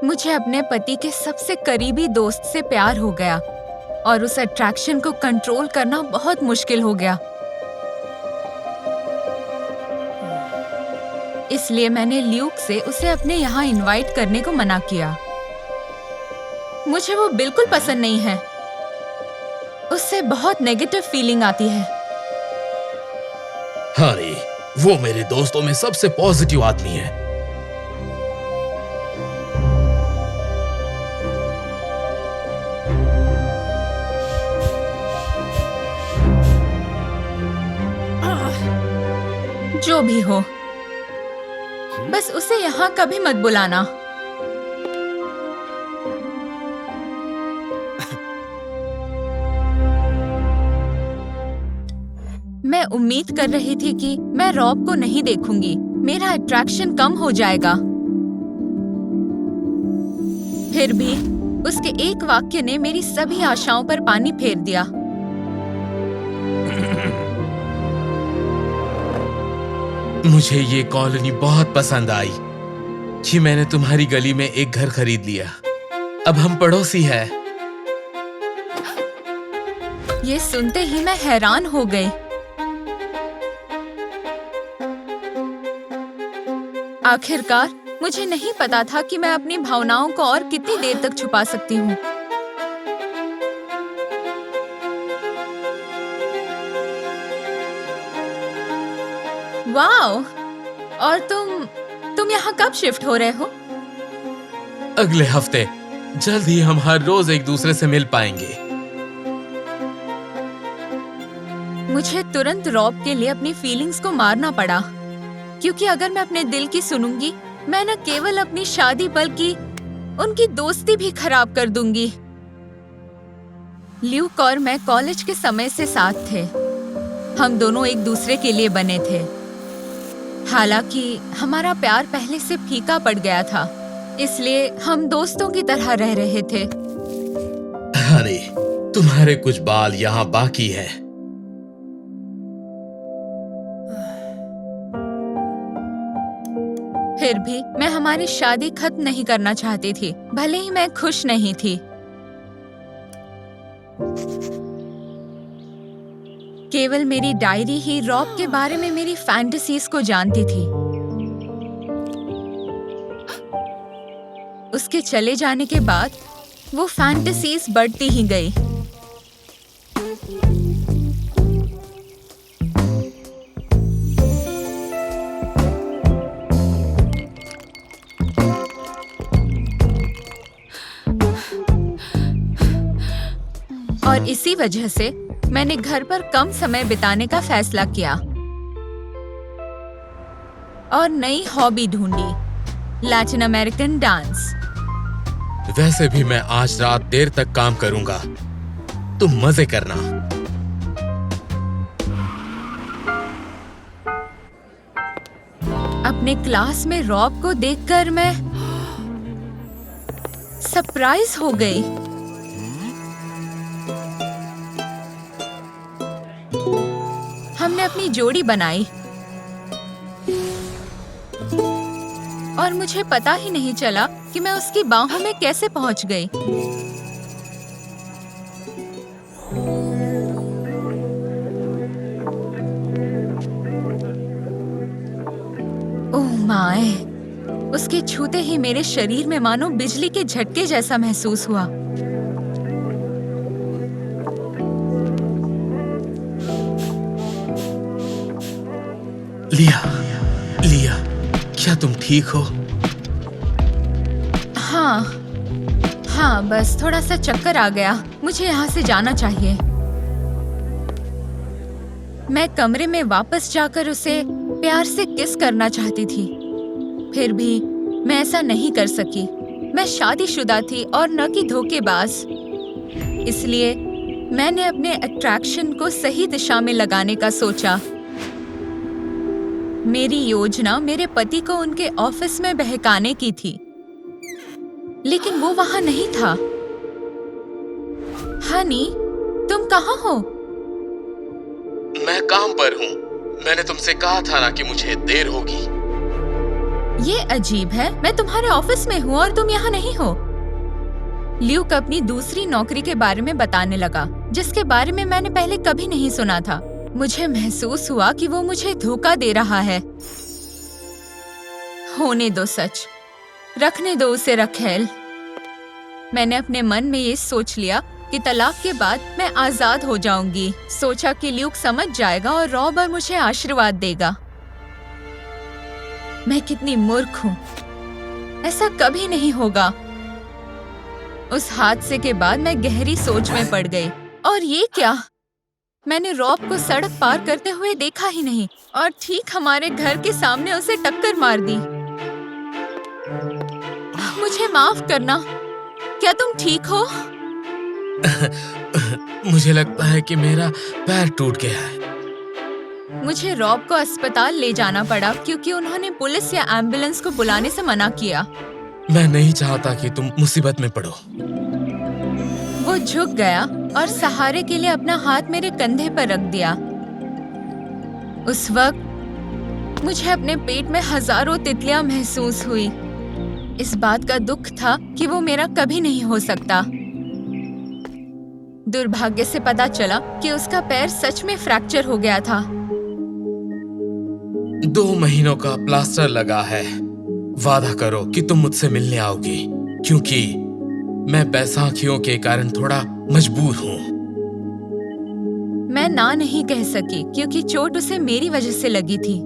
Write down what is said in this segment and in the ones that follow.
मुझे अपने पति के सबसे करीबी दोस्त से प्यार हो गया और उस अट्रैक्शन को कंट्रोल करना बहुत मुश्किल हो गया। इसलिए मैंने ल्यूक से उसे अपने यहाँ इनवाइट करने को मना किया। मुझे वो बिल्कुल पसंद नहीं है। उससे बहुत नेगेटिव फीलिंग आती है। हनी, वो मेरे दोस्तों में सबसे पॉजिटिव आदमी है। जो भी हो, बस उसे यहाँ कभी मत बुलाना। मैं उम्मीद कर रही थी कि मैं रॉब को नहीं देखूंगी, मेरा अट्रैक्शन कम हो जाएगा। फिर भी उसके एक वाक्य ने मेरी सभी आशाओं पर पानी फेर दिया। मुझे ये कॉलोनी बहुत पसंद आई कि मैंने तुम्हारी गली में एक घर खरीद लिया। अब हम पड़ोसी हैं। ये सुनते ही मैं हैरान हो गई। आखिरकार मुझे नहीं पता था कि मैं अपनी भावनाओं को और कितनी देर तक छुपा सकती हूँ। वाओ! और तुम यहाँ कब शिफ्ट हो रहे हो? अगले हफ्ते। जल्द ही हम हर रोज एक दूसरे से मिल पाएंगे। मुझे तुरंत रॉब के लिए अपनी फीलिंग्स को मारना पड़ा, क्योंकि अगर मैं अपने दिल की सुनूंगी, मैं न केवल अपनी शादी बल्कि उनकी दोस्ती भी खराब कर दूंगी। ल्यूक और मैं कॉलेज के समय से साथ थे। हम दोनों एक दूसरे के लिए बने थे। हालांकि हमारा प्यार पहले से फीका पड़ गया था, इसलिए हम दोस्तों की तरह रह रहे थे। अरे, तुम्हारे कुछ बाल यहाँ बाकी है। फिर भी मैं हमारी शादी खत्म नहीं करना चाहती थी, भले ही मैं खुश नहीं थी। केवल मेरी डायरी ही रॉब के बारे में मेरी फैंटेसीज को जानती थी। उसके चले जाने के बाद वो फैंटेसीज बढ़ती ही गई। और इसी वजह से मैंने घर पर कम समय बिताने का फैसला किया और नई हॉबी ढूंढी, लैटिन अमेरिकन डांस। वैसे भी मैं आज रात देर तक काम करूंगा, तुम मजे करना। अपने क्लास में रॉब को देखकर मैं सरप्राइज हो गई। हमने अपनी जोड़ी बनाई और मुझे पता ही नहीं चला कि मैं उसकी बाहों में कैसे पहुंच गई। Oh my! उसके छूते ही मेरे शरीर में मानो बिजली के झटके जैसा महसूस हुआ। लिया, क्या तुम ठीक हो? हाँ, बस थोड़ा सा चक्कर आ गया। मुझे यहाँ से जाना चाहिए। मैं कमरे में वापस जाकर उसे प्यार से किस करना चाहती थी, फिर भी मैं ऐसा नहीं कर सकी। मैं शादीशुदा थी और न कि धोखेबाज। इसलिए मैंने अपने अट्रैक्शन को सही दिशा में लगाने का सोचा। मेरी योजना मेरे पति को उनके ऑफिस में बहकाने की थी, लेकिन वो वहां नहीं था। हनी, तुम कहाँ हो? मैं काम पर हूँ। मैंने तुमसे कहा था ना कि मुझे देर होगी। ये अजीब है, मैं तुम्हारे ऑफिस में हूँ और तुम यहाँ नहीं हो। ल्यूक अपनी दूसरी नौकरी के बारे में बताने लगा, जिसके बारे में मैंने पहले कभी नहीं सुना था। मुझे महसूस हुआ कि वो मुझे धोखा दे रहा है। होने दो सच, रखने दो उसे रखेल। मैंने अपने मन में ये सोच लिया कि तलाक के बाद मैं आजाद हो जाऊंगी। सोचा कि ल्यूक समझ जाएगा और रॉब मुझे आशीर्वाद देगा। मैं कितनी मूर्ख हूँ, ऐसा कभी नहीं होगा। उस हादसे के बाद मैं गहरी सोच में पड़ गई। और ये क्या, मैंने रॉब को सड़क पार करते हुए देखा ही नहीं और ठीक हमारे घर के सामने उसे टक्कर मार दी। मुझे माफ करना, क्या तुम ठीक हो? मुझे लगता है कि मेरा पैर टूट गया है। मुझे रॉब को अस्पताल ले जाना पड़ा क्योंकि उन्होंने पुलिस या एम्बुलेंस को बुलाने से मना किया। मैं नहीं चाहता कि तुम मुसीबत में पड़ो। वो झुक गया और सहारे के लिए अपना हाथ मेरे कंधे पर रख दिया। उस वक्त मुझे अपने पेट में हजारों तितलियां महसूस हुई। इस बात का दुख था कि वो मेरा कभी नहीं हो सकता। दुर्भाग्य से पता चला कि उसका पैर सच में फ्रैक्चर हो गया था। 2 महीनों का प्लास्टर लगा है। वादा करो कि तुम मुझसे मिलने आओगी, क्योंकि मैं बैसाखियों के कारण थोड़ा मजबूर हूँ। मैं ना नहीं कह सकी क्योंकि चोट उसे मेरी वजह से लगी थी।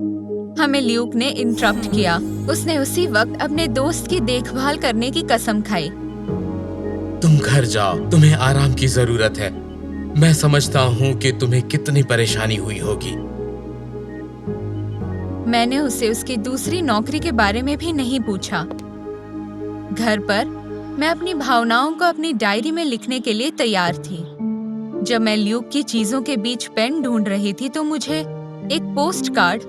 हमें ल्यूक ने इंटरप्ट किया। उसने उसी वक्त अपने दोस्त की देखभाल करने की कसम खाई। तुम घर जाओ, तुम्हें आराम की जरूरत है। मैं समझता हूँ कि तुम्हें कितनी परेशानी हुई होगी। मैंने उसे उसकी दूसरी नौकरी के बारे में भी नहीं पूछा। घर पर मैं अपनी भावनाओं को अपनी डायरी में लिखने के लिए तैयार थी। जब मैं ल्यूक की चीजों के बीच पेन ढूंढ रही थी तो मुझे एक पोस्ट कार्ड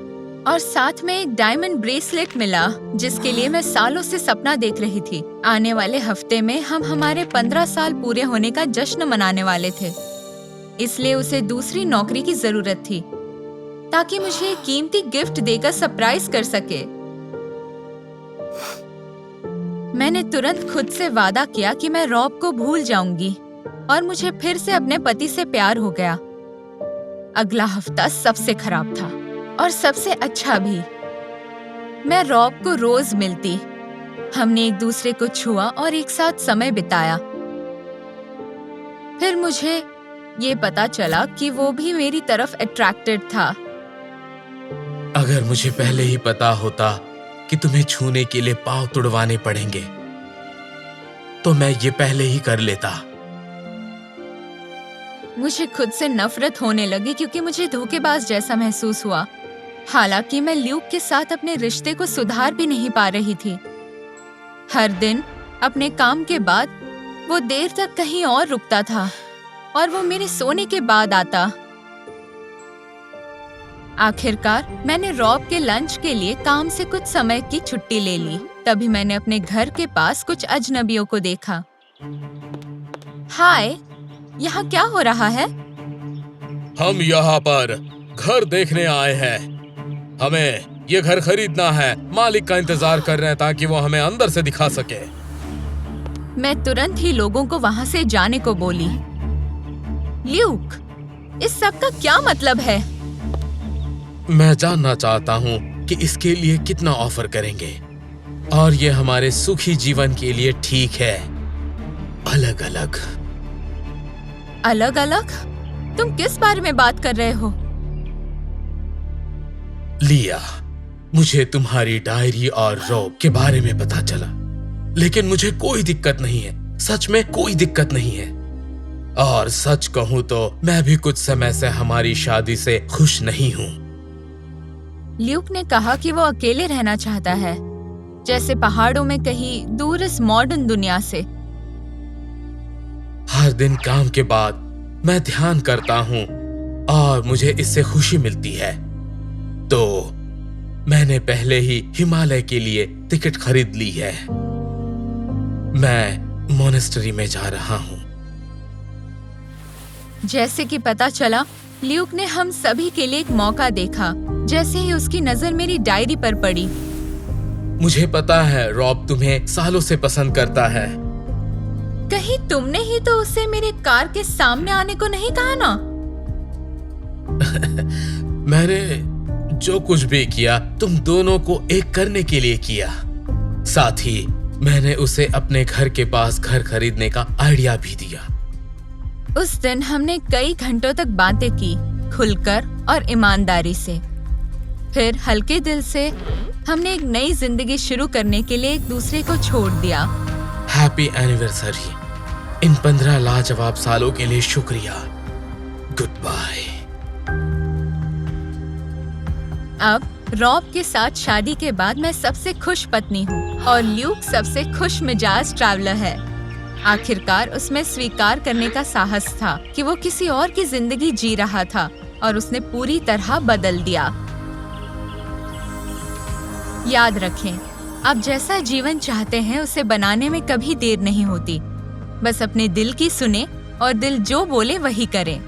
और साथ में एक डायमंड ब्रेसलेट मिला, जिसके लिए मैं सालों से सपना देख रही थी। आने वाले हफ्ते में हम हमारे 15 साल पूरे होने का जश्न मनाने वाले थे, इसलिए उसे दूसरी नौकरी की जरूरत थी ताकि मुझे एक कीमती गिफ्ट देकर सरप्राइज कर सके। मैंने तुरंत खुद से वादा किया कि मैं रॉब को भूल जाऊंगी और मुझे फिर से अपने पति से प्यार हो गया। अगला हफ्ता सबसे खराब था और सबसे अच्छा भी। मैं रॉब को रोज मिलती, हमने एक दूसरे को छुआ और एक साथ समय बिताया। फिर मुझे ये पता चला कि वो भी मेरी तरफ अट्रैक्टेड था। अगर मुझे पहले ही पता होता कि तुम्हें छूने के लिए पांव तुड़वाने पड़ेंगे तो मैं ये पहले ही कर लेता। मुझे खुद से नफरत होने लगी क्योंकि मुझे धोखेबाज जैसा महसूस हुआ। हालांकि मैं ल्यूक के साथ अपने रिश्ते को सुधार भी नहीं पा रही थी। हर दिन अपने काम के बाद वो देर तक कहीं और रुकता था और वो मेरे सोने के बाद आता। आखिरकार मैंने रॉब के लंच के लिए काम से कुछ समय की छुट्टी ले ली। तभी मैंने अपने घर के पास कुछ अजनबियों को देखा। हाय, यहाँ क्या हो रहा है? हम यहाँ पर घर देखने आए हैं। हमें ये घर खरीदना है। मालिक का इंतजार कर रहे हैं ताकि वो हमें अंदर से दिखा सके। मैं तुरंत ही लोगों को वहाँ से जाने को बोली। ल्यूक, इस सब का क्या मतलब है? मैं जानना चाहता हूँ कि इसके लिए कितना ऑफर करेंगे और ये हमारे सुखी जीवन के लिए ठीक है। अलग अलग। अलग अलग? तुम किस बारे में बात कर रहे हो? लिया, मुझे तुम्हारी डायरी और रॉब के बारे में पता चला, लेकिन मुझे कोई दिक्कत नहीं है। सच में कोई दिक्कत नहीं है। और सच कहूँ तो मैं भी कुछ समय से हमारी शादी से खुश नहीं हूँ। ल्यूक ने कहा कि वो अकेले रहना चाहता है, जैसे पहाड़ों में कहीं दूर इस मॉडर्न दुनिया से। हर दिन काम के बाद मैं ध्यान करता हूँ और मुझे इससे खुशी मिलती है। तो मैंने पहले ही हिमालय के लिए टिकट खरीद ली है। मैं मोनेस्ट्री में जा रहा हूँ। जैसे कि पता चला, ल्यूक ने हम सभी के लिए एक मौका देखा। जैसे ही उसकी नजर मेरी डायरी पर पड़ी, मुझे पता है रॉब तुम्हें सालों से पसंद करता है। कहीं तुमने ही तो उसे मेरे कार के सामने आने को नहीं कहा ना? मैंने जो कुछ भी किया तुम दोनों को एक करने के लिए किया। साथ ही मैंने उसे अपने घर के पास घर खरीदने का आइडिया भी दिया। उस दिन हमने कई घंटों तक बातें की, खुलकर और ईमानदारी से। फिर हल्के दिल से हमने एक नई जिंदगी शुरू करने के लिए एक दूसरे को छोड़ दिया। Happy anniversary. इन 15 लाजवाब सालों के लिए शुक्रिया। Good bye. अब रॉब के साथ शादी के बाद मैं सबसे खुश पत्नी हूँ और ल्यूक सबसे खुश मिजाज ट्रैवलर है। आखिरकार उसमें स्वीकार करने का साहस था कि वो किसी और की जिंदगी जी रहा था और उसने पूरी तरह बदल दिया। याद रखें, आप जैसा जीवन चाहते हैं उसे बनाने में कभी देर नहीं होती। बस अपने दिल की सुने और दिल जो बोले वही करें।